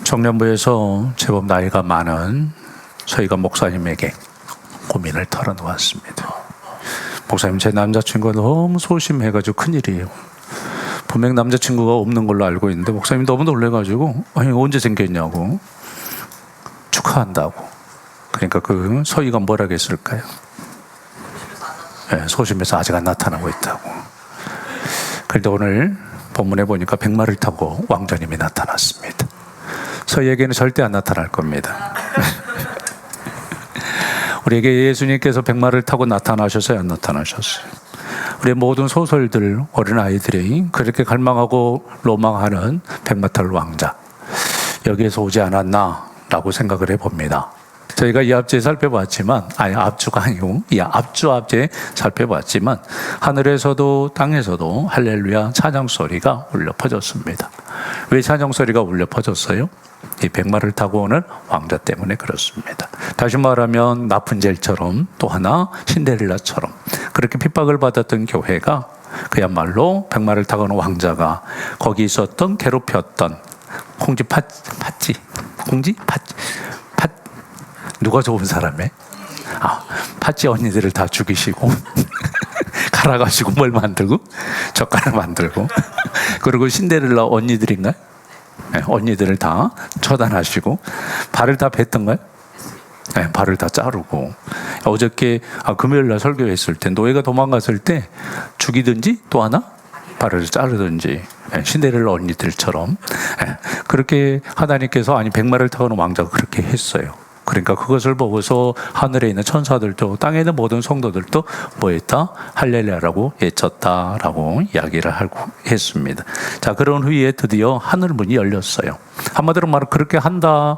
청년부에서 제법 나이가 많은 서희관 목사님에게 고민을 털어놓았습니다. 목사님, 제 남자친구가 너무 소심해가지고 큰일이에요. 분명 남자친구가 없는 걸로 알고 있는데 목사님이 너무 놀래가지고 아니 언제 생겼냐고 축하한다고. 그러니까 그 서희가 뭐라고 했을까요? 네, 소심해서 아직 안 나타나고 있다고. 그런데 오늘 본문에 보니까 백마를 타고 왕자님이 나타났습니다. 서희에게는 절대 안 나타날 겁니다. 우리에게 예수님께서 백마를 타고 나타나셨어요, 안 나타나셨어요? 우리 모든 소설들, 어린아이들이 그렇게 갈망하고 로망하는 백마 탈 왕자, 여기에서 오지 않았나라고 생각을 해봅니다. 저희가 이 앞주에 살펴봤지만, 앞주가 아니고 이 앞주에 살펴봤지만 하늘에서도 땅에서도 할렐루야 찬양 소리가 울려 퍼졌습니다. 왜 찬양 소리가 울려 퍼졌어요? 이 백마를 타고 오는 왕자 때문에 그렇습니다. 다시 말하면 라푼젤처럼, 또 하나 신데렐라처럼 그렇게 핍박을 받았던 교회가 그야말로 백마를 타고 오는 왕자가 거기 있었던 괴롭혔던 누가 좋은 사람에? 팥쥐 언니들을 다 죽이시고 갈아가지고 뭘 만들고? 젓가락 만들고 그리고 신데렐라 언니들인가요? 네, 언니들을 다 처단하시고 발을 다 뱉던가요? 네, 발을 다 자르고. 어저께 금요일날 설교했을 때 노예가 도망갔을 때 죽이든지 또 하나 발을 자르든지, 네, 신데렐라 언니들처럼, 네, 그렇게 하나님께서 백마를 타고는 왕자가 그렇게 했어요. 그러니까 그것을 보고서 하늘에 있는 천사들도 땅에 있는 모든 성도들도 뭐했다? 할렐루야라고 외쳤다라고 이야기를 하고 했습니다. 자, 그런 후에 드디어 하늘 문이 열렸어요. 한마디로 말하면 그렇게 한다.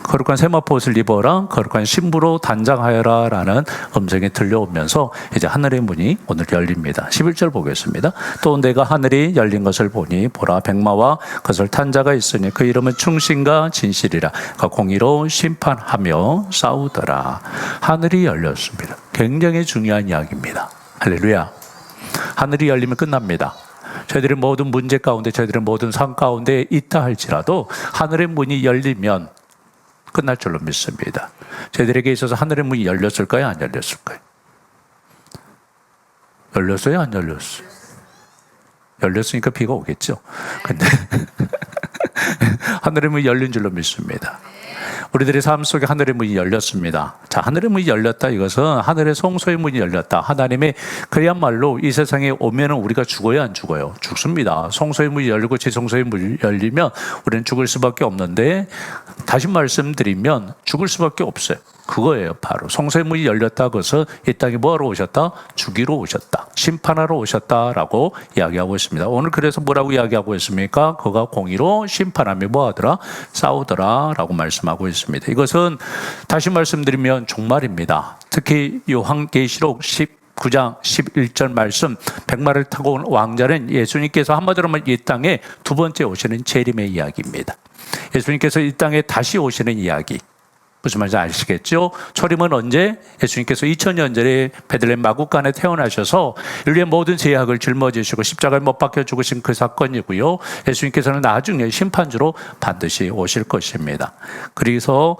거룩한 세마포옷을 입어라. 거룩한 신부로 단장하여라 라는 음성이 들려오면서 이제 하늘의 문이 오늘 열립니다. 11절 보겠습니다. 또 내가 하늘이 열린 것을 보니 보라 백마와 그것을 탄 자가 있으니 그 이름은 충신과 진실이라. 그 공의로 심판하며 싸우더라. 하늘이 열렸습니다. 굉장히 중요한 이야기입니다. 할렐루야. 하늘이 열리면 끝납니다. 저희들의 모든 문제 가운데, 저희들의 모든 삶 가운데 있다 할지라도 하늘의 문이 열리면 끝날 줄로 믿습니다. 저희들에게 있어서 하늘의 문이 열렸을까요? 안 열렸을까요? 열렸어요? 안 열렸어요? 열렸으니까 비가 오겠죠. 근데 하늘의 문이 열린 줄로 믿습니다. 우리들의 삶 속에 하늘의 문이 열렸습니다. 자, 하늘의 문이 열렸다. 이것은 하늘의 성소의 문이 열렸다. 하나님의 그야말로 이 세상에 오면은 우리가 죽어요, 안 죽어요? 죽습니다. 성소의 문이 열리고 지성소의 문이 열리면 우리는 죽을 수밖에 없는데, 다시 말씀드리면 죽을 수밖에 없어요. 그거예요. 바로 성소의 문이 열렸다. 그것은 이 땅에 뭐하러 오셨다? 죽이러 오셨다. 심판하러 오셨다라고 이야기하고 있습니다. 오늘 그래서 뭐라고 이야기하고 있습니까? 그가 공의로 심판하며 뭐하더라? 싸우더라 라고 말씀하고 있습니다. 이것은 다시 말씀드리면 종말입니다. 특히 요한계시록 19장 11절 말씀, 백마를 타고 온 왕자는 예수님께서 한마디로 말하면 이 땅에 두 번째 오시는 재림의 이야기입니다. 예수님께서 이 땅에 다시 오시는 이야기. 무슨 말인지 아시겠죠? 초림은 언제? 예수님께서 2000년 전에 베들레헴 마구간에 태어나셔서 인류의 모든 죄악을 짊어지시고 십자가에 못 박혀 죽으신 그 사건이고요. 예수님께서는 나중에 심판주로 반드시 오실 것입니다. 그래서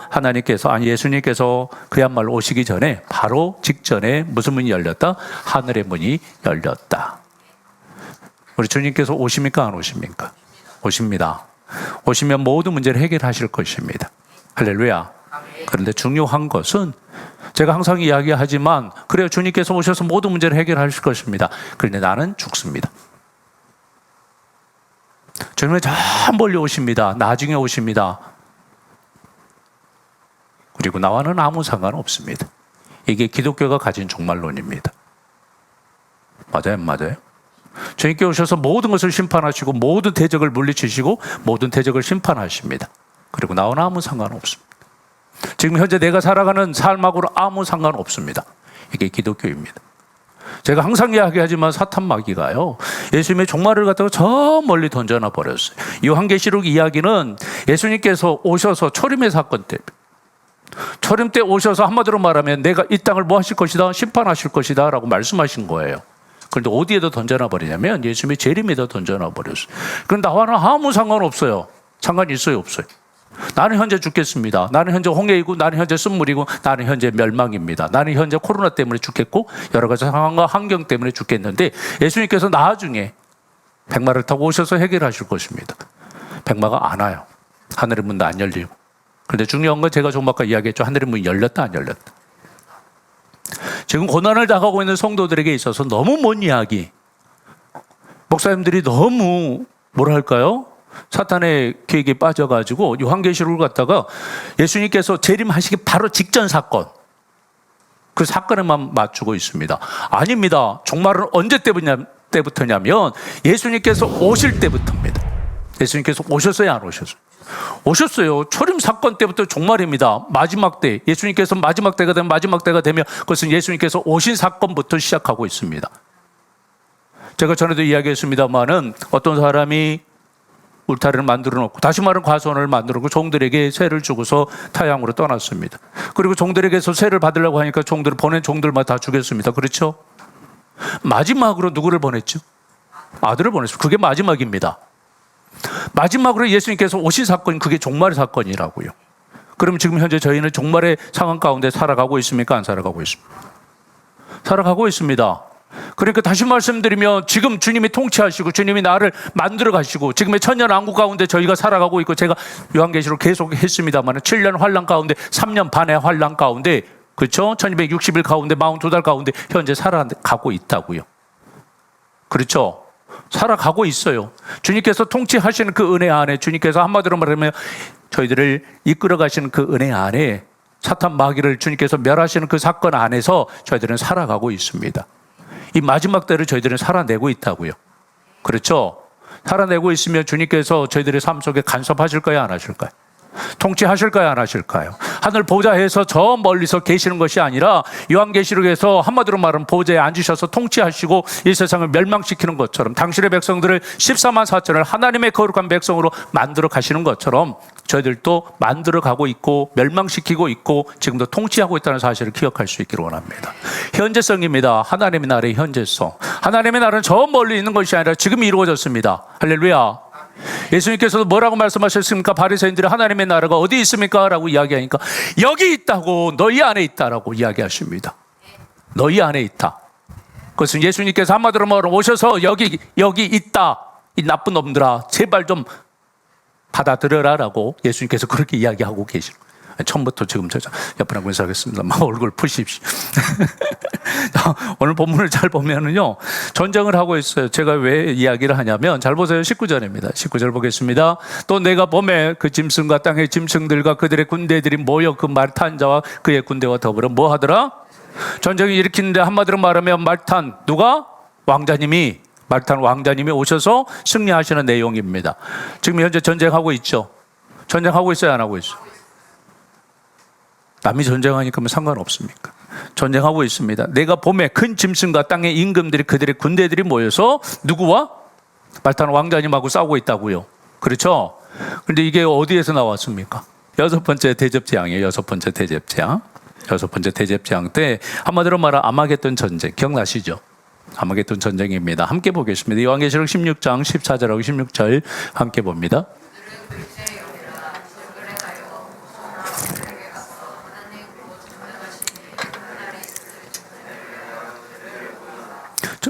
예수님께서 그야말로 오시기 전에 바로 직전에 무슨 문이 열렸다? 하늘의 문이 열렸다. 우리 주님께서 오십니까? 안 오십니까? 오십니다. 오시면 모든 문제를 해결하실 것입니다. 할렐루야. 그런데 중요한 것은 제가 항상 이야기하지만 그래요, 주님께서 오셔서 모든 문제를 해결하실 것입니다. 그런데 나는 죽습니다. 주님은 저 멀리 오십니다. 나중에 오십니다. 그리고 나와는 아무 상관없습니다. 이게 기독교가 가진 종말론입니다. 맞아요, 맞아요? 주님께 오셔서 모든 것을 심판하시고 모든 대적을 물리치시고 모든 대적을 심판하십니다. 그리고 나와는 아무 상관없습니다. 지금 현재 내가 살아가는 삶하고는 아무 상관없습니다. 이게 기독교입니다. 제가 항상 이야기하지만 사탄 마귀가요, 예수님의 종말을 갖다가 저 멀리 던져놔 버렸어요. 요한계시록 이야기는 예수님께서 오셔서 초림의 사건 때, 초림 때 오셔서 한마디로 말하면 내가 이 땅을 뭐 하실 것이다? 심판하실 것이다 라고 말씀하신 거예요. 그런데 어디에다 던져놔 버리냐면 예수님의 재림에다 던져놔 버렸어요. 그런데 나와는 아무 상관없어요. 상관이 있어요, 없어요? 나는 현재 죽겠습니다. 나는 현재 홍해이고, 나는 현재 쓴물이고, 나는 현재 멸망입니다. 나는 현재 코로나 때문에 죽겠고, 여러 가지 상황과 환경 때문에 죽겠는데, 예수님께서 나중에 백마를 타고 오셔서 해결하실 것입니다. 백마가 안 와요. 하늘의 문도 안 열리고. 그런데 중요한 건 제가 조금 아까 이야기했죠. 하늘의 문이 열렸다 안 열렸다. 지금 고난을 당하고 있는 성도들에게 있어서 너무 먼 이야기, 목사님들이 너무 뭐랄까요? 사탄의 계획에 빠져가지고 요한계시록을 갖다가 예수님께서 재림하시기 바로 직전 사건, 그 사건에만 맞추고 있습니다. 아닙니다. 종말은 언제 때부터냐면 예수님께서 오실 때부터입니다. 예수님께서 오셨어요, 안 오셨어요? 오셨어요. 초림 사건 때부터 종말입니다. 마지막 때, 예수님께서 마지막 때가 되면 그것은 예수님께서 오신 사건부터 시작하고 있습니다. 제가 전에도 이야기했습니다만은 어떤 사람이 울타리를 만들어 놓고, 다시 말하면 과수원을 만들어 놓고 종들에게 세를 주고서 타향으로 떠났습니다. 그리고 종들에게서 세를 받으려고 하니까 종들을 보낸 종들만 다 죽였습니다. 그렇죠? 마지막으로 누구를 보냈죠? 아들을 보냈어요. 그게 마지막입니다. 마지막으로 예수님께서 오신 사건이 그게 종말의 사건이라고요. 그럼 지금 현재 저희는 종말의 상황 가운데 살아가고 있습니까? 안 살아가고 있습니까? 살아가고 있습니다. 그러니까 다시 말씀드리면 지금 주님이 통치하시고 주님이 나를 만들어 가시고 지금의 천년왕국 가운데 저희가 살아가고 있고, 제가 요한계시록 계속 했습니다만 7년 환란 가운데 3년 반의 환란 가운데, 그렇죠? 1260일 가운데 42달 가운데 현재 살아가고 있다고요. 그렇죠? 살아가고 있어요. 주님께서 통치하시는 그 은혜 안에, 주님께서 한마디로 말하면 저희들을 이끌어 가시는 그 은혜 안에, 사탄 마귀를 주님께서 멸하시는 그 사건 안에서 저희들은 살아가고 있습니다. 이 마지막 때를 저희들은 살아내고 있다고요. 그렇죠? 살아내고 있으면 주님께서 저희들의 삶 속에 간섭하실까요, 안 하실까요? 통치하실까요, 안 하실까요? 하늘 보좌에서 저 멀리서 계시는 것이 아니라 요한계시록에서 한마디로 말하면 보좌에 앉으셔서 통치하시고 이 세상을 멸망시키는 것처럼, 당신의 백성들을 14만 4천을 하나님의 거룩한 백성으로 만들어 가시는 것처럼 저희들도 만들어 가고 있고 멸망시키고 있고 지금도 통치하고 있다는 사실을 기억할 수 있기를 원합니다. 현재성입니다. 하나님의 나라의 현재성. 하나님의 나라는 저 멀리 있는 것이 아니라 지금 이루어졌습니다. 할렐루야. 예수님께서도 뭐라고 말씀하셨습니까? 바리새인들이 하나님의 나라가 어디 있습니까? 라고 이야기하니까 여기 있다고, 너희 안에 있다라고 이야기하십니다. 너희 안에 있다. 그것은 예수님께서 한마디로 말하면 오셔서 여기 있다, 이 나쁜 놈들아 제발 좀 받아들여라 라고 예수님께서 그렇게 이야기하고 계시는 거예요. 처음부터 지금 저 옆으로 인사하겠습니다. 막 얼굴 푸십시오. 오늘 본문을 잘 보면은요, 전쟁을 하고 있어요. 제가 왜 이야기를 하냐면, 잘 보세요. 19절입니다. 19절 보겠습니다. 또 내가 봄에 그 짐승과 땅의 짐승들과 그들의 군대들이 모여 그 말탄 자와 그의 군대와 더불어 뭐 하더라? 전쟁을 일으키는데, 한마디로 말하면 말탄, 누가? 왕자님이, 말탄 왕자님이 오셔서 승리하시는 내용입니다. 지금 현재 전쟁하고 있죠. 전쟁하고 있어요, 안 하고 있어요? 남이 전쟁하니까 뭐 상관없습니까? 전쟁하고 있습니다. 내가 봄에 큰 짐승과 땅의 임금들이, 그들의 군대들이 모여서 누구와? 말탄 왕자님하고 싸우고 있다고요. 그렇죠? 그런데 이게 어디에서 나왔습니까? 여섯 번째 대접재앙이에요. 여섯 번째 대접재앙. 여섯 번째 대접재앙 때 한마디로 말하면 아마겟돈 전쟁 기억나시죠? 아마겟돈 전쟁입니다. 함께 보겠습니다. 요한계시록 16장 14절하고 16절 함께 봅니다.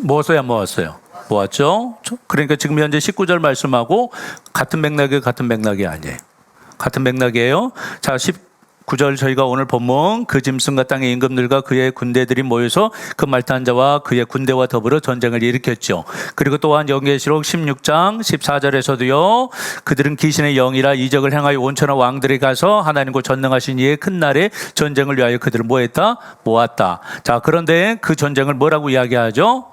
모았어요? 모았죠? 그러니까 지금 현재 19절 말씀하고 같은 맥락이 아니에요. 같은 맥락이에요. 자, 19절 저희가 오늘 본문, 그 짐승과 땅의 임금들과 그의 군대들이 모여서 그 말탄 자와 그의 군대와 더불어 전쟁을 일으켰죠. 그리고 또한 요한계시록 16장 14절에서도요, 그들은 귀신의 영이라 이적을 행하여 온천한 왕들에 가서 하나님과 전능하신 이의 큰 날에 전쟁을 위하여 그들을 모았다. 자, 그런데 그 전쟁을 뭐라고 이야기하죠?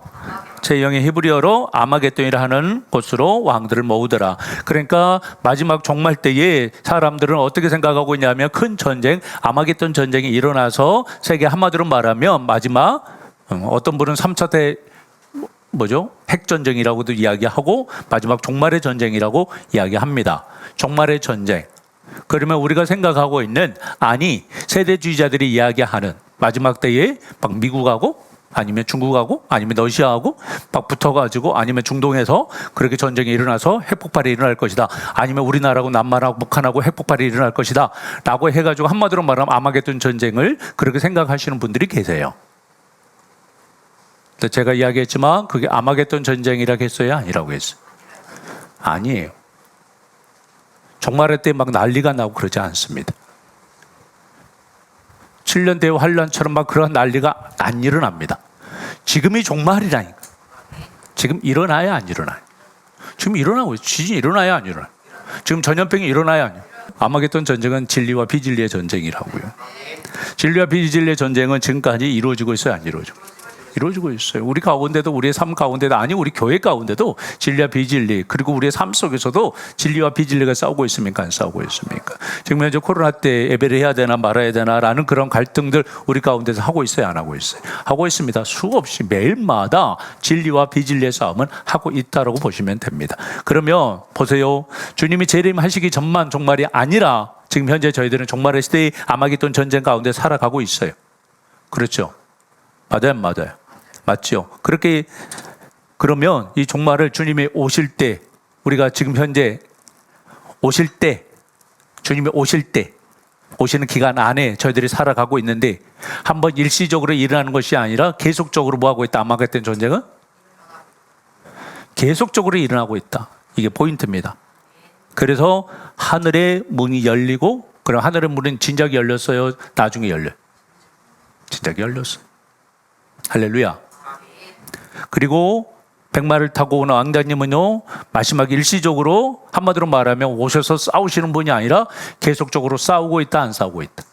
제0의 히브리어로 아마겟돈이라 하는 곳으로 왕들을 모으더라. 그러니까 마지막 종말 때에 사람들은 어떻게 생각하고 있냐면, 큰 전쟁, 아마겟돈 전쟁이 일어나서 세계 한마디로 말하면 마지막, 어떤 분은 3차 핵전쟁이라고도 이야기하고 마지막 종말의 전쟁이라고 이야기합니다. 종말의 전쟁. 그러면 우리가 생각하고 있는, 아니 세대주의자들이 이야기하는 마지막 때에 막 미국하고 아니면 중국하고 아니면 러시아하고 막 붙어가지고 아니면 중동에서 그렇게 전쟁이 일어나서 핵폭발이 일어날 것이다. 아니면 우리나라하고 남한하고 북한하고 핵폭발이 일어날 것이다. 라고 해가지고 한마디로 말하면 아마겟돈 전쟁을 그렇게 생각하시는 분들이 계세요. 제가 이야기했지만 그게 아마겟돈 전쟁이라고 했어요? 아니라고 했어요? 아니에요. 종말의 때 막 난리가 나고 그러지 않습니다. 7년 대의 환란처럼 막 그런 난리가 안 일어납니다. 지금이 종말이라니까. 지금 일어나야 안 일어나요? 지금 일어나고 있어요. 지진이 일어나야 안 일어나요? 지금 전염병이 일어나야 안 일어나요? 아마겟돈 전쟁은 진리와 비진리의 전쟁이라고요. 진리와 비진리의 전쟁은 지금까지 이루어지고 있어요? 안 이루어지고 있어요? 이루어지고 있어요. 우리 가운데도, 우리의 삶 가운데도, 아니 우리 교회 가운데도 진리와 비진리, 그리고 우리의 삶 속에서도 진리와 비진리가 싸우고 있습니까? 안 싸우고 있습니까? 지금 현재 코로나 때 예배를 해야 되나 말아야 되나라는 그런 갈등들 우리 가운데서 하고 있어요? 안 하고 있어요? 하고 있습니다. 수없이 매일마다 진리와 비진리의 싸움은 하고 있다라고 보시면 됩니다. 그러면 보세요. 주님이 재림하시기 전만 종말이 아니라 지금 현재 저희들은 종말의 시대의 아마겟돈 전쟁 가운데 살아가고 있어요. 그렇죠? 맞아요, 맞아요. 맞죠? 그렇게 그러면 이 종말을 주님이 오실 때, 우리가 지금 현재 오실 때, 주님이 오실 때, 오시는 기간 안에 저희들이 살아가고 있는데 한번 일시적으로 일어나는 것이 아니라 계속적으로 뭐하고 있다? 아마겟돈 전쟁은 계속적으로 일어나고 있다. 이게 포인트입니다. 그래서 하늘의 문이 열리고, 그럼 하늘의 문은 진작에 열렸어요? 나중에 열려요? 진작에 열렸어요. 할렐루야. 그리고 백마를 타고 오는 왕자님은요, 마지막 일시적으로 한마디로 말하면 오셔서 싸우시는 분이 아니라 계속적으로 싸우고 있다, 안 싸우고 있다.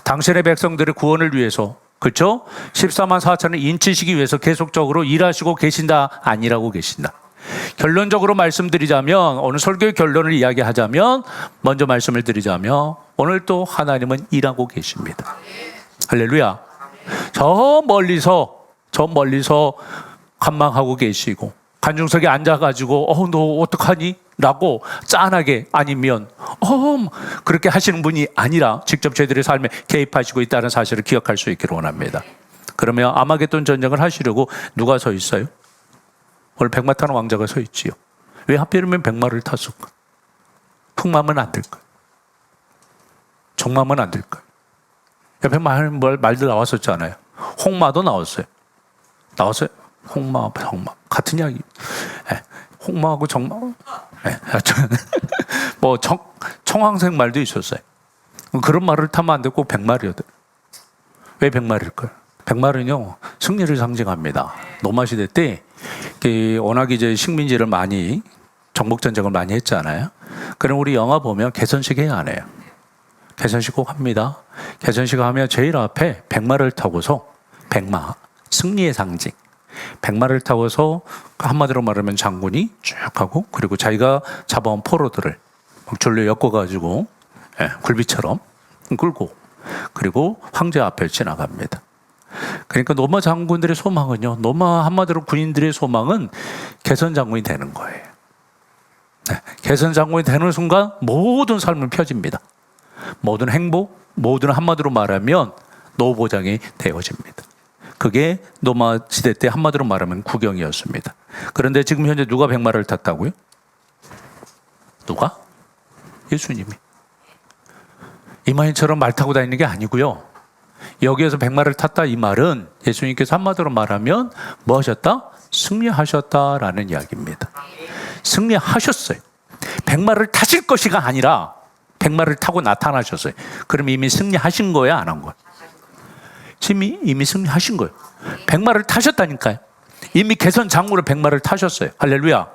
당신의 백성들의 구원을 위해서, 그렇죠? 14만 4천을 인치시기 위해서 계속적으로 일하시고 계신다, 안 일하고 계신다. 결론적으로 말씀드리자면, 오늘 설교의 결론을 이야기하자면, 먼저 말씀을 드리자면 오늘 또 하나님은 일하고 계십니다. 할렐루야. 저 멀리서 관망하고 계시고 관중석에 앉아가지고 너 어떡하니? 라고 짠하게 아니면 그렇게 하시는 분이 아니라 직접 저희들의 삶에 개입하시고 있다는 사실을 기억할 수 있기를 원합니다. 그러면 아마겟돈 전쟁을 하시려고 누가 서 있어요? 오늘 백마 타는 왕자가 서 있지요. 왜 하필이면 백마를 탔을까? 풍마하면 안 될까요? 정마하면 안 될까요? 옆에 말들 나왔었잖아요. 홍마도 나왔어요. 나왔어요? 홍마, 정마 같은 이야기. 홍마하고 정마. 뭐 청황색 말도 있었어요. 그런 말을 타면 안 되고 꼭 백마리거든. 왜 백마리일까요? 백마리는요 승리를 상징합니다. 로마 시대 때 워낙 이제 식민지를 많이 정복 전쟁을 많이 했잖아요. 그럼 우리 영화 보면 개선식 해야 안 해요? 개선식 꼭 합니다. 개선식 하면 제일 앞에 백마를 타고서, 백마 승리의 상징, 백마를 타고서 한마디로 말하면 장군이 쭉 하고, 그리고 자기가 잡아온 포로들을 줄로 엮어가지고 굴비처럼 끌고, 그리고 황제 앞에 지나갑니다. 그러니까 로마 장군들의 소망은요, 로마 한마디로 군인들의 소망은 개선 장군이 되는 거예요. 개선 장군이 되는 순간 모든 삶은 펴집니다. 모든 행복, 모든 한마디로 말하면 노보장이 되어집니다. 그게 로마 시대 때 한마디로 말하면 국영이었습니다. 그런데 지금 현재 누가 백마를 탔다고요? 누가? 예수님이. 이만희처럼 말 타고 다니는 게 아니고요. 여기에서 백마를 탔다 이 말은 예수님께서 한마디로 말하면 뭐 하셨다? 승리하셨다라는 이야기입니다. 승리하셨어요. 백마를 타실 것이가 아니라 백마를 타고 나타나셨어요. 그럼 이미 승리하신 거예요? 안 한 거예요? 이미 승리하신 거예요. 백마를 타셨다니까요. 이미 개선 장군으로 백마를 타셨어요. 할렐루야.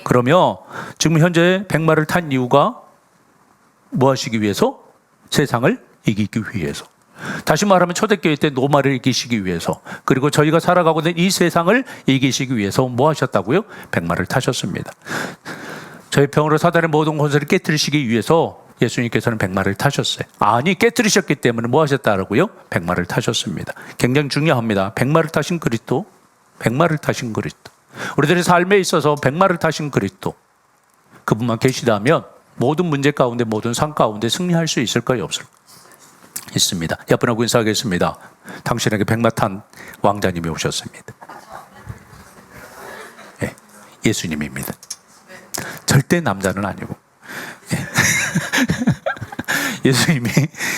그러면 지금 현재 백마를 탄 이유가 뭐 하시기 위해서? 세상을 이기기 위해서. 다시 말하면 초대교회 때 노마를 이기시기 위해서, 그리고 저희가 살아가고 있는 이 세상을 이기시기 위해서 뭐 하셨다고요? 백마를 타셨습니다. 저희 병으로 사단의 모든 권세를 깨뜨리시기 위해서 예수님께서는 백마를 타셨어요. 아니, 깨뜨리셨기 때문에 뭐 하셨다라고요? 백마를 타셨습니다. 굉장히 중요합니다. 백마를 타신 그리스도, 백마를 타신 그리스도. 우리들의 삶에 있어서 백마를 타신 그리스도, 그분만 계시다면 모든 문제 가운데, 모든 상 가운데 승리할 수 있을까요? 없을까요? 있습니다. 옆분하고 인사하겠습니다. 당신에게 백마탄 왕자님이 오셨습니다. 예, 예수님입니다. 절대 남자는 아니고. 예.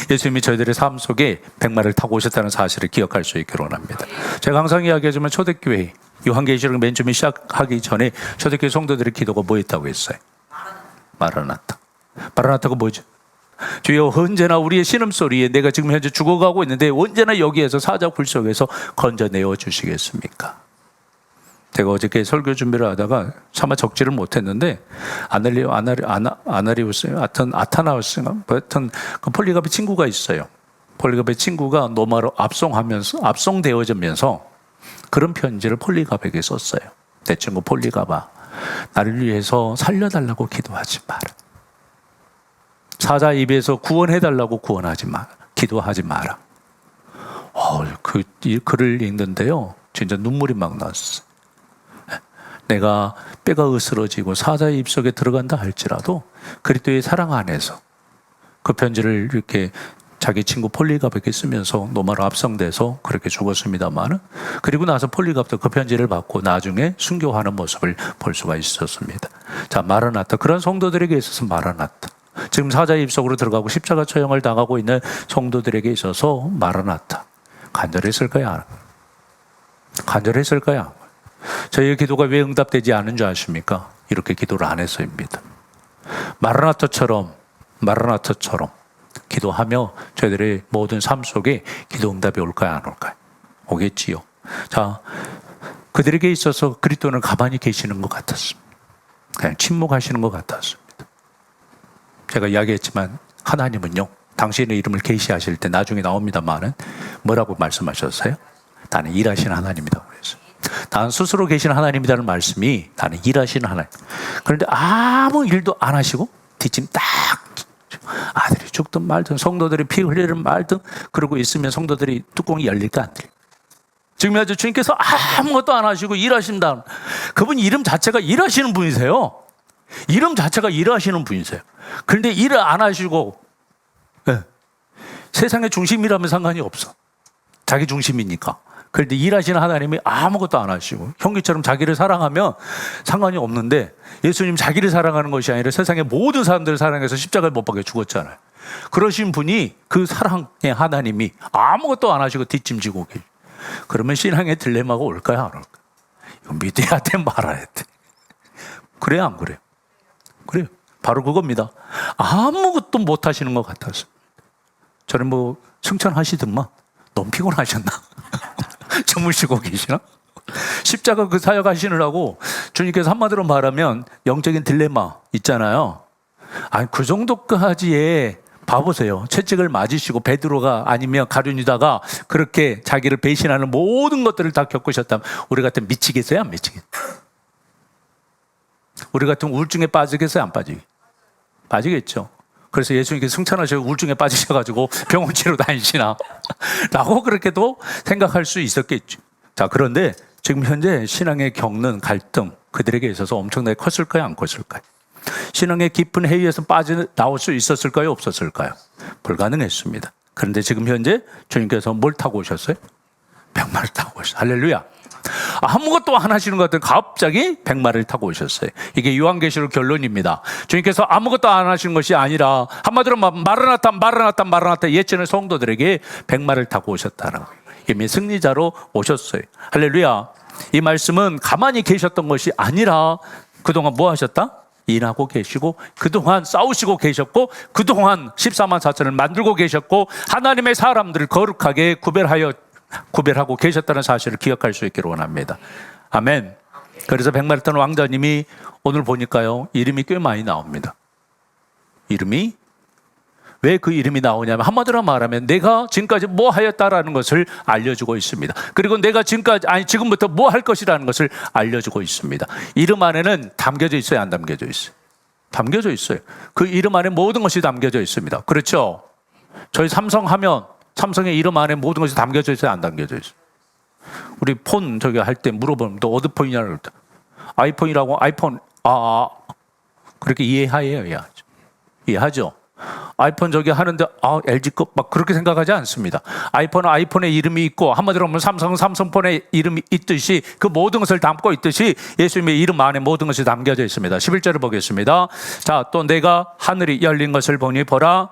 예수님이 저희들의 삶 속에 백마를 타고 오셨다는 사실을 기억할 수 있기를 원합니다. 제가 항상 이야기하지만 초대교회 요한계시록 맨 처음에 시작하기 전에 초대교회 성도들의 기도가 뭐였다고 했어요? 마라나타. 마라나타가 뭐죠? 주여 언제나 우리의 신음소리에 내가 지금 현재 죽어가고 있는데 언제나 여기에서 사자굴 속에서 건져내어 주시겠습니까? 제가 어저께 설교 준비를 하다가 차마 적지를 못했는데 아나리우스, 아타나우스인가? 하여튼 그 폴리갑의 친구가 있어요. 폴리갑의 친구가 노마로 압송되어지면서 그런 편지를 폴리갑에게 썼어요. 내 친구 폴리갑아, 나를 위해서 살려달라고 기도하지 마라. 사자 입에서 구원해달라고 구원하지 마라. 기도하지 마라. 이 글을 읽는데요, 진짜 눈물이 막 났어요. 내가 뼈가 으스러지고 사자의 입속에 들어간다 할지라도 그리스도의 사랑 안에서 그 편지를 이렇게 자기 친구 폴리갑에게 쓰면서 노마로 압송돼서 그렇게 죽었습니다만, 그리고 나서 폴리갑도 그 편지를 받고 나중에 순교하는 모습을 볼 수가 있었습니다. 자, 마라나타. 그런 성도들에게 있어서 마라나타. 지금 사자의 입속으로 들어가고 십자가 처형을 당하고 있는 성도들에게 있어서 마라나타. 간절했을까요? 간절했을까요? 저희의 기도가 왜 응답되지 않은 줄 아십니까? 이렇게 기도를 안 해서입니다. 마라나타처럼 기도하며 저희들의 모든 삶 속에 기도 응답이 올까요, 안 올까요? 오겠지요. 자, 그들에게 있어서 그리스도는 가만히 계시는 것 같았습니다. 그냥 침묵하시는 것 같았습니다. 제가 이야기했지만 하나님은요, 당신의 이름을 계시하실 때 나중에 나옵니다만은 뭐라고 말씀하셨어요? 나는 일하시는 하나님이라고 그랬어요. 나는 스스로 계신 하나님이라는 말씀이 나는 일하시는 하나님. 그런데 아무 일도 안 하시고 뒷짐 딱, 아들이 죽든 말든 성도들이 피 흘리든 말든 그러고 있으면 성도들이 뚜껑이 열릴까 안 열릴까? 지금 아주 주님께서 아무것도 안 하시고 일하신다. 그분 이름 자체가 일하시는 분이세요. 이름 자체가 일하시는 분이세요. 그런데 일을 안 하시고, 네, 세상의 중심이라면 상관이 없어. 자기 중심이니까. 그런데 일하시는 하나님이 아무것도 안 하시고 형기처럼 자기를 사랑하면 상관이 없는데, 예수님 자기를 사랑하는 것이 아니라 세상의 모든 사람들을 사랑해서 십자가에 못 박혀 죽었잖아요. 그러신 분이, 그 사랑의 하나님이 아무것도 안 하시고 뒷짐지고 계시. 그러면 신앙의 딜레마가 올까요, 안 올까요? 이거 믿어야 돼, 말아야 돼. 그래요, 안 그래요? 그래요. 바로 그겁니다. 아무것도 못 하시는 것 같았어요. 저는 뭐 승천하시더만 너무 피곤하셨나? 주무시고 계시나? 십자가 그 사역 하시느라고 주님께서 한마디로 말하면 영적인 딜레마 있잖아요. 아니, 그 정도까지의, 봐보세요. 채찍을 맞으시고 베드로가 아니면 가룟유다가 그렇게 자기를 배신하는 모든 것들을 다 겪으셨다면 우리 같으면 미치겠어요, 안 미치겠어요? 우리 같으면 우울증에 빠지겠어요, 안 빠지겠어요? 빠지겠죠. 그래서 예수님께서 승천하셔서 우울증에 빠지셔가지고 병원 치료 다니시나? 라고 그렇게도 생각할 수 있었겠죠. 자, 그런데 지금 현재 신앙에 겪는 갈등, 그들에게 있어서 엄청나게 컸을까요, 안 컸을까요? 신앙의 깊은 해이에서 빠져나올 수 있었을까요, 없었을까요? 불가능했습니다. 그런데 지금 현재 주님께서 뭘 타고 오셨어요? 백마를 타고 오셨어요. 할렐루야. 아무것도 안 하시는 것 같은 갑자기 백마를 타고 오셨어요. 이게 요한계시록 결론입니다. 주님께서 아무것도 안 하시는 것이 아니라 한마디로 마라나타 예전의 성도들에게 백마를 타고 오셨다라고, 이미 승리자로 오셨어요. 할렐루야. 이 말씀은 가만히 계셨던 것이 아니라 그동안 뭐 하셨다? 일하고 계시고, 그동안 싸우시고 계셨고, 그동안 14만 4천을 만들고 계셨고, 하나님의 사람들을 거룩하게 구별하고 계셨다는 사실을 기억할 수 있기를 원합니다. 아멘. 그래서 백마를 탄 왕자님이 오늘 보니까요, 이름이 꽤 많이 나옵니다. 이름이, 왜 그 이름이 나오냐면 한마디로 말하면 내가 지금까지 뭐 하였다라는 것을 알려주고 있습니다. 그리고 내가 지금부터 뭐 할 것이라는 것을 알려주고 있습니다. 이름 안에는 담겨져 있어요, 안 담겨져 있어요? 담겨져 있어요. 그 이름 안에 모든 것이 담겨져 있습니다. 그렇죠? 저희 삼성의 이름 안에 모든 것이 담겨져 있어요, 안 담겨져 있어요? 우리 폰 저기 할 때 물어보면 또 어디 폰이냐고 그럴 때 아이폰이라고, 아이폰, 그렇게 이해해요, 이해하죠? 아이폰 저기 하는데 LG 거 막 그렇게 생각하지 않습니다. 아이폰은 아이폰의 이름이 있고 한마디로 하면 삼성은 삼성폰의 이름이 있듯이 그 모든 것을 담고 있듯이 예수님의 이름 안에 모든 것이 담겨져 있습니다. 11절을 보겠습니다. 자, 또 내가 하늘이 열린 것을 보니 보라.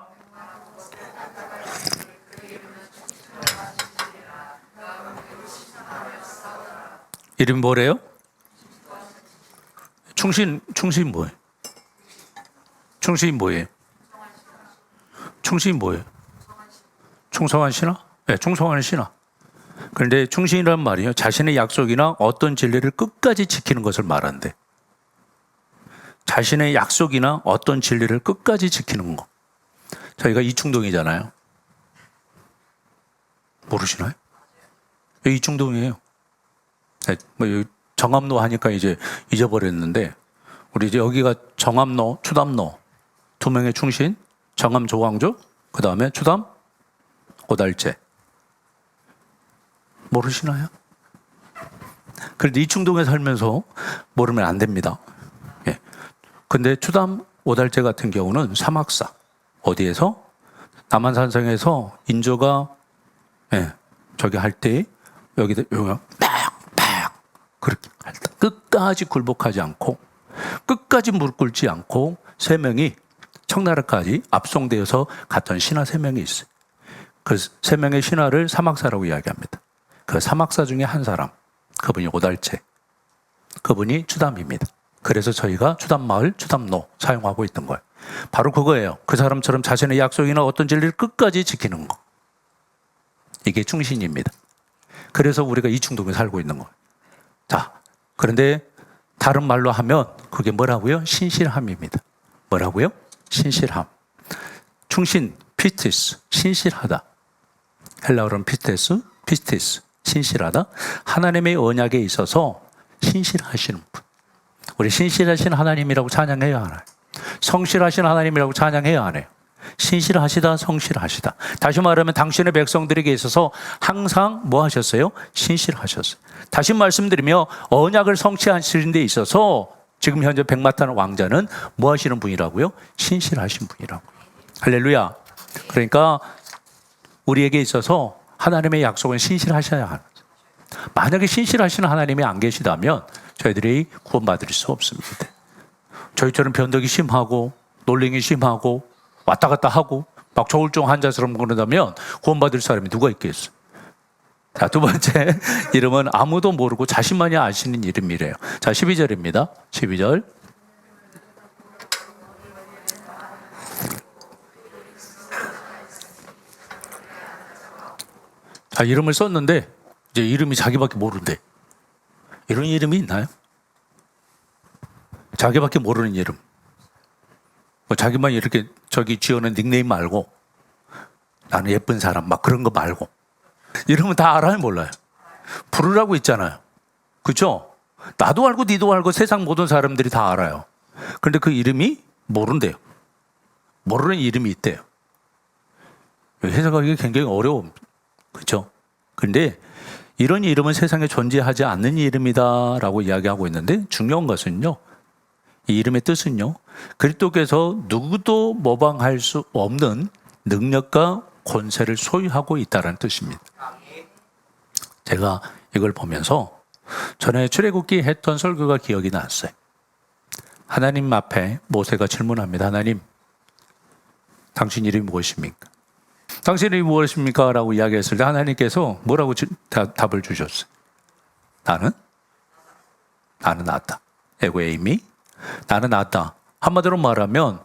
이름이 뭐래요? 충신 뭐예요? 충신이 뭐예요? 충신이 뭐예요? 충성한 신하? 네, 충성하는 신하. 그런데 충신이란 말이요, 자신의 약속이나 어떤 진리를 끝까지 지키는 것을 말한대. 자신의 약속이나 어떤 진리를 끝까지 지키는 거. 저희가 이충동이잖아요. 모르시나요? 이충동이에요. 네, 뭐 정암로 하니까 이제 잊어버렸는데, 우리 이제 여기가 정암로, 추담로 두 명의 충신, 정암 조광조, 그 다음에 추담 오달재. 모르시나요? 그런데 이충동에 살면서 모르면 안 됩니다. 예. 근데 추담 오달재 같은 경우는 사막사. 어디에서? 남한산성에서 인조가 저기 할 때 여기다 팍팍 그렇게 할 때 끝까지 굴복하지 않고 끝까지 무릎 꿇지 않고 세 명이 청나라까지 압송되어서 갔던 신하 세 명이 있어요. 그 세 명의 신하를 사막사라고 이야기합니다. 그 사막사 중에 한 사람, 그분이 오달재, 그분이 추담입니다. 그래서 저희가 추담마을, 추담로 사용하고 있던 거예요. 바로 그거예요. 그 사람처럼 자신의 약속이나 어떤 진리를 끝까지 지키는 거. 이게 충신입니다. 그래서 우리가 이충동에 살고 있는 거예요. 자, 그런데 다른 말로 하면 그게 뭐라고요? 신실함입니다. 뭐라고요? 신실함. 충신, 피스티스, 신실하다. 헬라어로는 피스티스, 신실하다. 하나님의 언약에 있어서 신실하시는 분. 우리 신실하신 하나님이라고 찬양해야 하나요? 성실하신 하나님이라고 찬양해야 하나요? 신실하시다, 성실하시다. 다시 말하면 당신의 백성들에게 있어서 항상 뭐 하셨어요? 신실하셨어요. 다시 말씀드리며 언약을 성취하시는 데 있어서 지금 현재 백마탄 왕자는 뭐 하시는 분이라고요? 신실하신 분이라고. 할렐루야. 그러니까 우리에게 있어서 하나님의 약속은 신실하셔야 하는. 만약에 신실하시는 하나님이 안 계시다면 저희들이 구원받을 수 없습니다. 저희처럼 변덕이 심하고 놀림이 심하고 왔다 갔다 하고 막 조울증 환자처럼 그런다면 구원받을 사람이 누가 있겠어요? 자, 두 번째 이름은 아무도 모르고 자신만이 아시는 이름이래요. 자, 12절입니다. 12절. 자, 이름을 썼는데 이제 이름이 자기밖에 모른대. 이런 이름이 있나요? 자기밖에 모르는 이름. 뭐 자기만 이렇게 저기 지어낸 닉네임 말고 나는 예쁜 사람 막 그런 거 말고 이름은 다 알아요, 몰라요? 부르라고 있잖아요. 그렇죠? 나도 알고 니도 알고 세상 모든 사람들이 다 알아요. 그런데 그 이름이 모른대요. 모르는 이름이 있대요. 해석하기 굉장히 어려워. 그렇죠? 그런데 이런 이름은 세상에 존재하지 않는 이름이다라고 이야기하고 있는데 중요한 것은요, 이 이름의 뜻은요, 그리스도께서 누구도 모방할 수 없는 능력과 권세를 소유하고 있다는 뜻입니다. 제가 이걸 보면서 전에 출애굽기 했던 설교가 기억이 났어요. 하나님 앞에 모세가 질문합니다. 하나님, 당신 이름이 무엇입니까? 당신 이름이 무엇입니까? 라고 이야기했을 때 하나님께서 뭐라고 답을 주셨어요? 나는 낫다. 에고에이미, 나는 낫다. 한마디로 말하면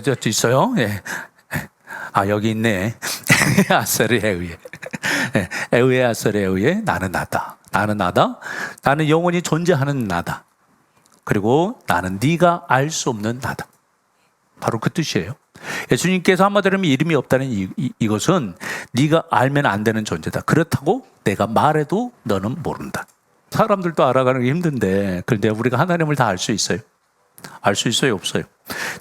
저 있어요? 예. 여기 있네. 아서리 에우에. 에우에 아서리 에우에 나는 나다. 나는 나다. 나는 영원히 존재하는 나다. 그리고 나는 네가 알 수 없는 나다. 바로 그 뜻이에요. 예수님께서 한마디로 하면 이름이 없다는 이것은 네가 알면 안 되는 존재다. 그렇다고 내가 말해도 너는 모른다. 사람들도 알아가는 게 힘든데 그런데 우리가 하나님을 다 알 수 있어요? 알 수 있어요? 없어요?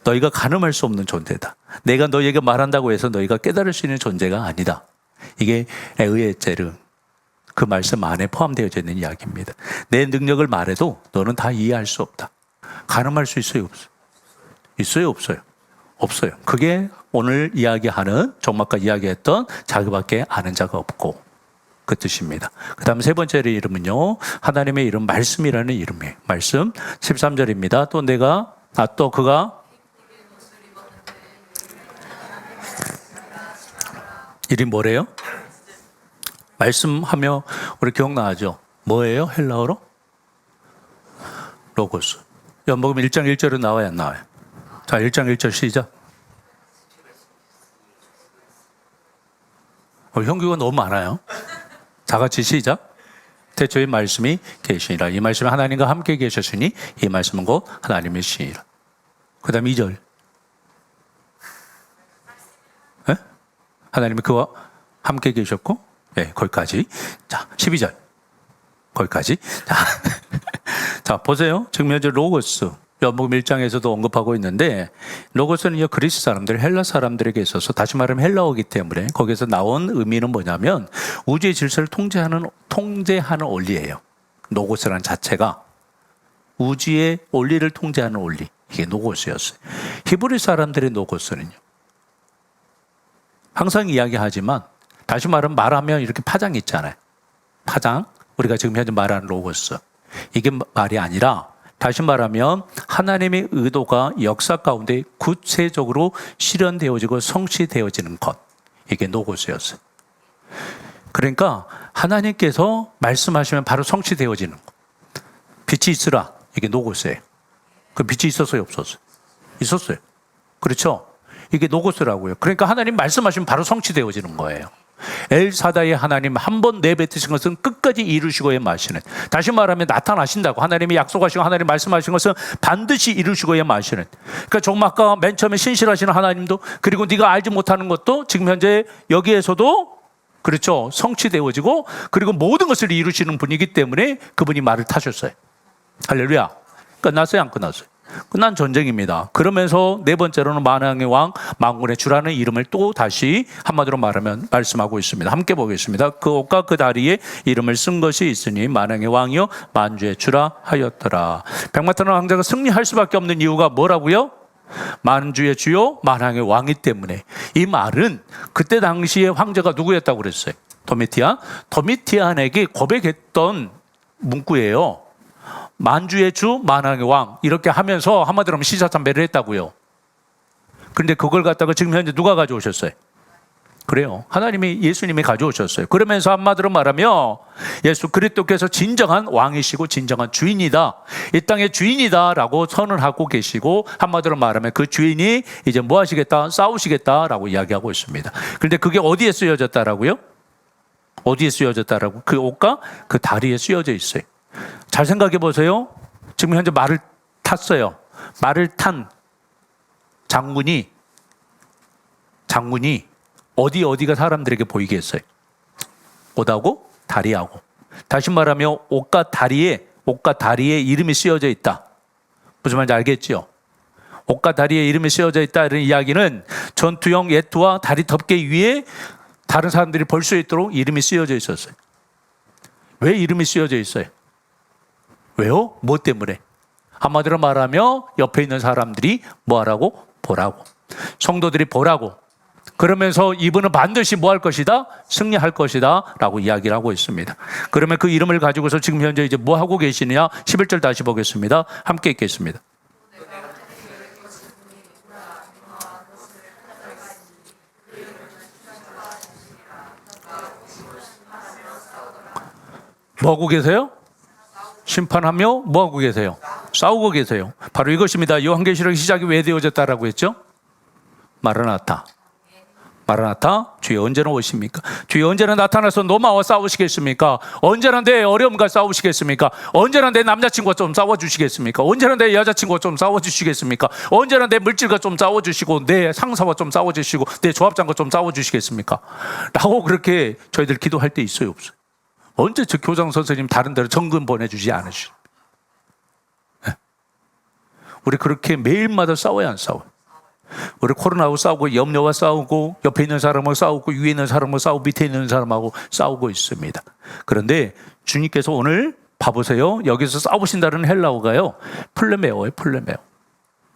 너희가 가늠할 수 없는 존재다. 내가 너희에게 말한다고 해서 너희가 깨달을 수 있는 존재가 아니다. 이게 에의에제르, 그 말씀 안에 포함되어져 있는 이야기입니다. 내 능력을 말해도 너는 다 이해할 수 없다. 가늠할 수 있어요, 없어요? 있어요, 없어요? 없어요. 그게 오늘 이야기하는 종말과 이야기했던 자기밖에 아는 자가 없고 그 뜻입니다. 그 다음 세 번째 이름은요, 하나님의 이름 말씀이라는 이름이에요. 말씀 13절입니다. 또 그가 이름이 뭐래요? 말씀하며 우리 기억나죠? 뭐예요? 헬라어로? 로고스. 연복음 1장 1절은 나와요, 안 나와요? 자, 1장 1절 시작. 형규가 너무 많아요. 다 같이 시작. 태초에 말씀이 계시니라. 이 말씀이 하나님과 함께 계셨으니 이 말씀은 곧 하나님의 시니라. 그 다음 2절. 네? 하나님이 그와 함께 계셨고, 네, 거기까지. 자, 12절. 거기까지. 자, 보세요. 증명절 로고스. 연복음 1장에서도 언급하고 있는데, 로고스는요, 그리스 사람들, 헬라 사람들에게 있어서, 다시 말하면 헬라어기 때문에, 거기서 나온 의미는 뭐냐면, 우주의 질서를 통제하는 원리예요. 로고스라는 자체가. 우주의 원리를 통제하는 원리. 이게 로고스였어요. 히브리 사람들의 로고스는요, 항상 이야기하지만, 다시 말하면 이렇게 파장이 있잖아요. 파장. 우리가 지금 현재 말하는 로고스. 이게 말이 아니라, 다시 말하면 하나님의 의도가 역사 가운데 구체적으로 실현되어지고 성취되어지는 것. 이게 로고스였어요. 그러니까 하나님께서 말씀하시면 바로 성취되어지는 것. 빛이 있으라. 이게 로고스예요. 그 빛이 있었어요, 없었어요? 있었어요. 그렇죠? 이게 로고스라고요. 그러니까 하나님 말씀하시면 바로 성취되어지는 거예요. 엘사다의 하나님 한 번 내뱉으신 것은 끝까지 이루시고야 마시는. 다시 말하면 나타나신다고. 하나님이 약속하시고 하나님 말씀하신 것은 반드시 이루시고야 마시는. 그러니까 정말 아까 맨 처음에 신실하시는 하나님도, 그리고 네가 알지 못하는 것도 지금 현재 여기에서도 그렇죠, 성취되어지고, 그리고 모든 것을 이루시는 분이기 때문에 그분이 말을 타셨어요. 할렐루야. 끝났어요, 안 끝났어요? 끝난 전쟁입니다. 그러면서 네 번째로는 만왕의 왕, 만군의 주라는 이름을 또 다시 한마디로 말하면 말씀하고 있습니다. 함께 보겠습니다. 그 옷과 그 다리에 이름을 쓴 것이 있으니 만왕의 왕이요 만주의 주라 하였더라. 백마탄 왕자가 승리할 수밖에 없는 이유가 뭐라고요? 만주의 주요 만왕의 왕이 때문에. 이 말은 그때 당시에 황제가 누구였다고 그랬어요? 도미티안에게 고백했던 문구예요. 만주의 주, 만왕의 왕, 이렇게 하면서 한마디로 하면 시사참배를 했다고요. 그런데 그걸 갖다가 지금 현재 누가 가져오셨어요? 그래요, 하나님이, 예수님이 가져오셨어요. 그러면서 한마디로 말하면 예수 그리스도께서 진정한 왕이시고 진정한 주인이다, 이 땅의 주인이다 라고 선언하고 계시고, 한마디로 말하면 그 주인이 이제 뭐 하시겠다? 싸우시겠다라고 이야기하고 있습니다. 그런데 그게 어디에 쓰여졌다라고요? 어디에 쓰여졌다라고? 그 옷과 그 다리에 쓰여져 있어요. 잘 생각해 보세요. 지금 현재 말을 탔어요. 말을 탄 장군이 어디가 사람들에게 보이게 했어요? 옷하고 다리하고. 다시 말하면 옷과 다리에 이름이 쓰여져 있다. 무슨 말인지 알겠죠? 옷과 다리에 이름이 쓰여져 있다, 이런 이야기는 전투용 예투와 다리 덮개 위에 다른 사람들이 볼 수 있도록 이름이 쓰여져 있었어요. 왜 이름이 쓰여져 있어요? 왜요? 뭐 때문에? 한마디로 말하며 옆에 있는 사람들이 뭐 하라고? 보라고. 성도들이 보라고. 그러면서 이분은 반드시 뭐 할 것이다? 승리할 것이다 라고 이야기를 하고 있습니다. 그러면 그 이름을 가지고서 지금 현재 이제 뭐 하고 계시느냐? 11절 다시 보겠습니다. 함께 읽겠습니다. 뭐 하고 계세요? 심판하며 뭐 하고 계세요? 싸우고 계세요. 바로 이것입니다. 요한계시록 시작이 왜 되어졌다라고 했죠? 마라나타. 주의 언제나 오십니까? 주의 언제나 나타나서 너마와 싸우시겠습니까? 언제나 내 어려움과 싸우시겠습니까? 언제나 내 남자친구와 좀 싸워주시겠습니까? 언제나 내 여자친구와 좀 싸워주시겠습니까? 언제나 내 물질과 좀 싸워주시고, 내 상사와 좀 싸워주시고, 내 조합장과 좀 싸워주시겠습니까? 라고 그렇게 저희들 기도할 때 있어요, 없어요? 언제 저 교장 선생님 다른 데로 정금 보내주지 않으시죠? 우리 그렇게 매일마다 싸워야 안 싸워요? 우리 코로나하고 싸우고 염려와 싸우고 옆에 있는 사람하고 싸우고 위에 있는 사람하고 싸우고 밑에 있는 사람하고 싸우고 있습니다. 그런데 주님께서 오늘 봐보세요. 여기서 싸우신다는 헬라어가요. 플레메오예요.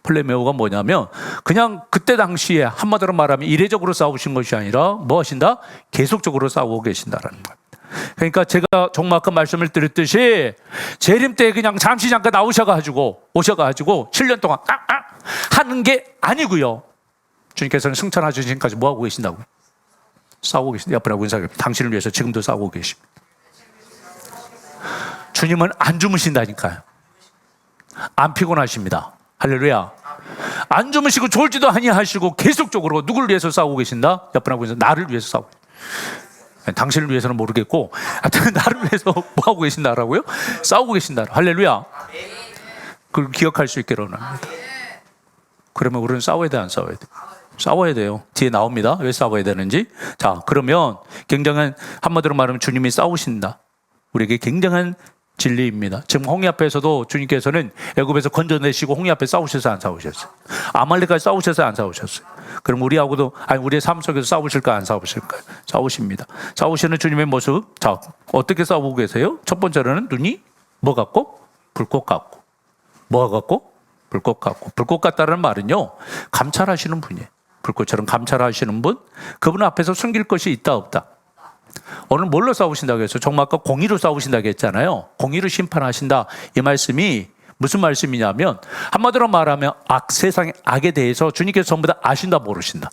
플레메오가 뭐냐면 그냥 그때 당시에 한마디로 말하면 이례적으로 싸우신 것이 아니라 뭐 하신다? 계속적으로 싸우고 계신다라는 겁니다. 그러니까 제가 정말 아까 말씀을 드렸듯이 재림 때 그냥 잠깐 오셔가지고 7년 동안 하는 게 아니고요. 주님께서는 승천하신 지금까지 뭐 하고 계신다고? 싸우고 계신다. 옆에 하고 인사해. 당신을 위해서 지금도 싸우고 계십니다. 주님은 안 주무신다니까요. 안 피곤하십니다. 할렐루야. 안 주무시고 졸지도 아니하시고 계속적으로 누구를 위해서 싸우고 계신다? 옆에 하고 인사. 나를 위해서 싸우고 계신다. 당신을 위해서는 모르겠고 하여튼 나를 위해서 뭐 하고 계신다라고요? 싸우고 계신다. 할렐루야. 그걸 기억할 수 있기를 원합니다. 그러면 우리는 싸워야 돼, 안 싸워야 돼? 싸워야 돼요. 뒤에 나옵니다. 왜 싸워야 되는지. 자, 그러면 굉장한, 한마디로 말하면 주님이 싸우신다. 우리에게 굉장한 진리입니다. 지금 홍해 앞에서도 주님께서는 애굽에서 건져내시고 홍해 앞에 싸우셔서 안 싸우셨어요? 아말렉까지 싸우셔서 안 싸우셨어요? 그럼 우리하고도, 아니 우리의 삶 속에서 싸우실까 안 싸우실까요? 싸우십니다. 싸우시는 주님의 모습. 자, 어떻게 싸우고 계세요? 첫 번째로는 눈이 뭐 같고? 불꽃 같고. 뭐 같고? 불꽃 같고. 불꽃 같다는 말은요, 감찰하시는 분이에요. 불꽃처럼 감찰하시는 분. 그분 앞에서 숨길 것이 있다 없다? 오늘 뭘로 싸우신다고 했어요? 정말 아까 공의로 싸우신다고 했잖아요. 공의로 심판하신다. 이 말씀이 무슨 말씀이냐면 한마디로 말하면 세상의 악에 대해서 주님께서 전부 다 아신다 모르신다?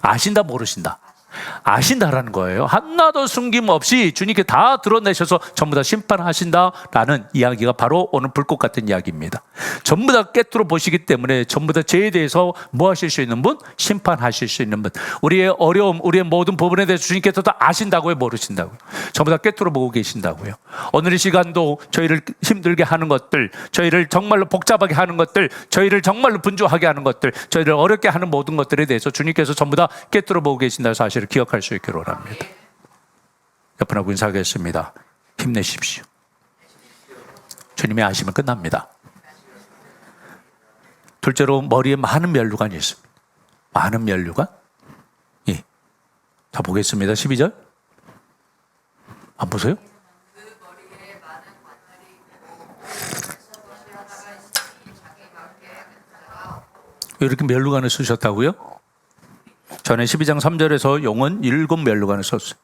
아신다 모르신다? 아신다라는 거예요. 하나도 숨김없이 주님께 다 드러내셔서 전부 다 심판하신다라는 이야기가 바로 오늘 불꽃 같은 이야기입니다. 전부 다 깨뜨려 보시기 때문에 전부 다 죄에 대해서 뭐 하실 수 있는 분? 심판하실 수 있는 분. 우리의 어려움, 우리의 모든 부분에 대해서 주님께서 다 아신다고요? 모르신다고요? 전부 다 깨뜨려 보고 계신다고요? 오늘 이 시간도 저희를 힘들게 하는 것들, 저희를 정말로 복잡하게 하는 것들, 저희를 정말로 분주하게 하는 것들, 저희를 어렵게 하는 모든 것들에 대해서 주님께서 전부 다 깨뜨려 보고 계신다는 사실을 기억할 수 있기를 원합니다. 옆분하고 인사하겠습니다. 힘내십시오. 주님의 아시면 끝납니다. 둘째로 머리에 많은 면류관이 있습니다. 많은 면류관? 예. 자, 보겠습니다. 12절. 안 보세요? 왜 이렇게 면류관을 쓰셨다고요? 전에 12장 3절에서 용은 7면류관을 썼어요.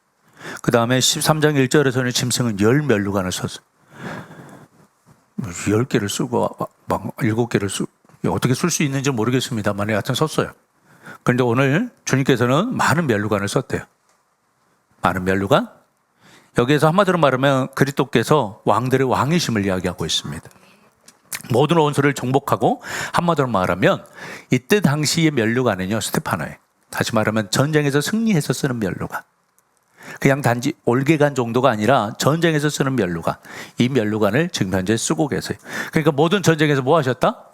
그 다음에 13장 1절에서는 짐승은 10면류관을 썼어요. 10개를 쓰고 막 7개를 쓰고 어떻게 쓸 수 있는지 모르겠습니다만 하여튼 썼어요. 그런데 오늘 주님께서는 많은 면류관을 썼대요. 많은 면류관? 여기에서 한마디로 말하면 그리스도께서 왕들의 왕이심을 이야기하고 있습니다. 모든 원수를 정복하고 한마디로 말하면 이때 당시의 면류관은요, 스테파노예요. 다시 말하면 전쟁에서 승리해서 쓰는 면류관. 그냥 단지 올개관 정도가 아니라 전쟁에서 쓰는 면류관. 이 면류관을 지금 현재 쓰고 계세요. 그러니까 모든 전쟁에서 뭐 하셨다?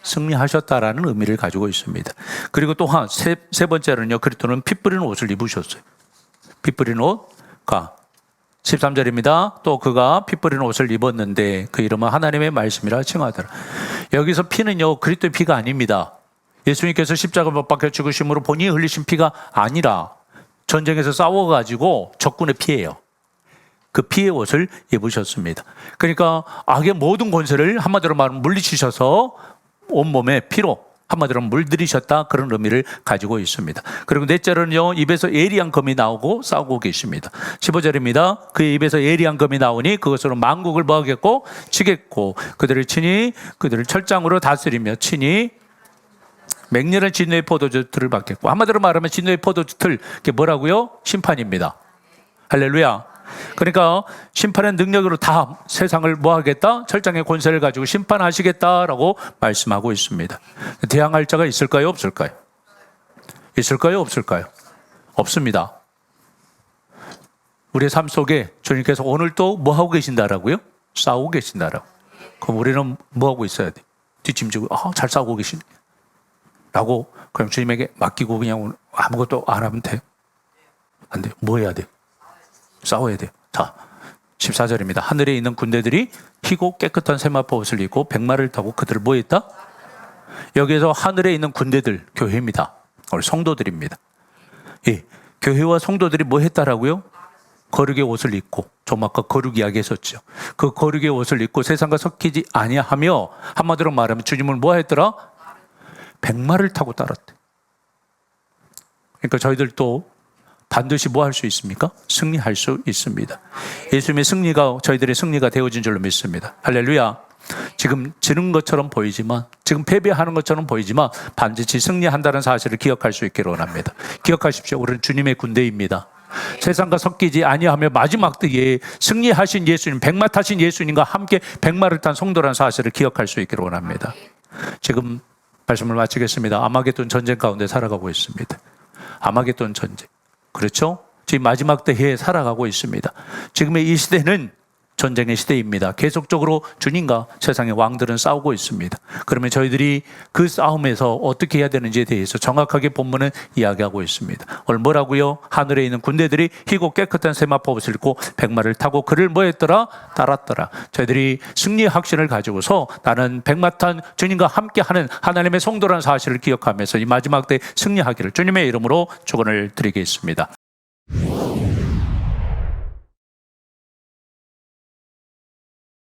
승리하셨다라는 의미를 가지고 있습니다. 그리고 또한 세 번째로는요, 그리스도는 피 뿌리는 옷을 입으셨어요. 피 뿌리는 옷. 13절입니다. 또 그가 피 뿌리는 옷을 입었는데 그 이름은 하나님의 말씀이라 칭하더라. 여기서 피는요, 그리스도의 피가 아닙니다. 예수님께서 십자가 못 박혀 죽으심으로 본인이 흘리신 피가 아니라 전쟁에서 싸워가지고 적군의 피예요. 그 피의 옷을 입으셨습니다. 그러니까 악의 모든 권세를 한마디로 말하면 물리치셔서 온몸에 피로 한마디로 물들이셨다, 그런 의미를 가지고 있습니다. 그리고 넷째로는요, 입에서 예리한 검이 나오고 싸우고 계십니다. 15절입니다. 그의 입에서 예리한 검이 나오니 그것으로 만국을 뭐 하겠고 치겠고 그들을 친히 그들을 철장으로 다스리며 친히 맹렬한 진노의 포도주틀을 받겠고, 한마디로 말하면 진노의 포도주틀, 그게 뭐라고요? 심판입니다. 할렐루야. 그러니까 심판의 능력으로 다 세상을 뭐 하겠다? 철장의 권세를 가지고 심판하시겠다라고 말씀하고 있습니다. 대항할 자가 있을까요? 없을까요? 있을까요? 없을까요? 없습니다. 우리의 삶 속에 주님께서 오늘 또 뭐 하고 계신다라고요? 싸우고 계신다라고. 그럼 우리는 뭐 하고 있어야 돼? 뒷짐지고 잘 싸우고 계시네 라고 그냥 주님에게 맡기고 그냥 아무것도 안 하면 돼요? 안 돼요. 뭐 해야 돼요? 싸워야 돼요. 자, 14절입니다. 하늘에 있는 군대들이 희고 깨끗한 세마포 옷을 입고 백마를 타고 그들을 뭐 했다? 여기에서 하늘에 있는 군대들, 교회입니다. 우리 성도들입니다. 예, 교회와 성도들이 뭐 했다라고요? 거룩의 옷을 입고, 좀 아까 거룩 이야기 했었죠. 그 거룩의 옷을 입고 세상과 섞이지 아니하며, 한마디로 말하면 주님을 뭐 했더라? 백마를 타고 따랐대. 그러니까 저희들도 반드시 뭐 할 수 있습니까? 승리할 수 있습니다. 예수님의 승리가 저희들의 승리가 되어진 줄로 믿습니다. 할렐루야. 지금 지는 것처럼 보이지만, 지금 패배하는 것처럼 보이지만 반드시 승리한다는 사실을 기억할 수 있기를 원합니다. 기억하십시오. 우리는 주님의 군대입니다. 세상과 섞이지 아니하며 마지막 때에 승리하신 예수님, 백마 타신 예수님과 함께 백마를 탄 성도라는 사실을 기억할 수 있기를 원합니다. 지금 말씀을 마치겠습니다. 아마겟돈 전쟁 가운데 살아가고 있습니다. 아마겟돈 전쟁. 그렇죠? 지금 마지막 때에 살아가고 있습니다. 지금의 이 시대는 전쟁의 시대입니다. 계속적으로 주님과 세상의 왕들은 싸우고 있습니다. 그러면 저희들이 그 싸움에서 어떻게 해야 되는지에 대해서 정확하게 본문은 이야기하고 있습니다. 오늘 뭐라고요? 하늘에 있는 군대들이 희고 깨끗한 세마포옷을 입고 백마를 타고 그를 뭐 했더라? 따랐더라. 저희들이 승리의 확신을 가지고서 나는 백마 탄 주님과 함께하는 하나님의 성도라는 사실을 기억하면서 이 마지막 때 승리하기를 주님의 이름으로 축원을 드리겠습니다.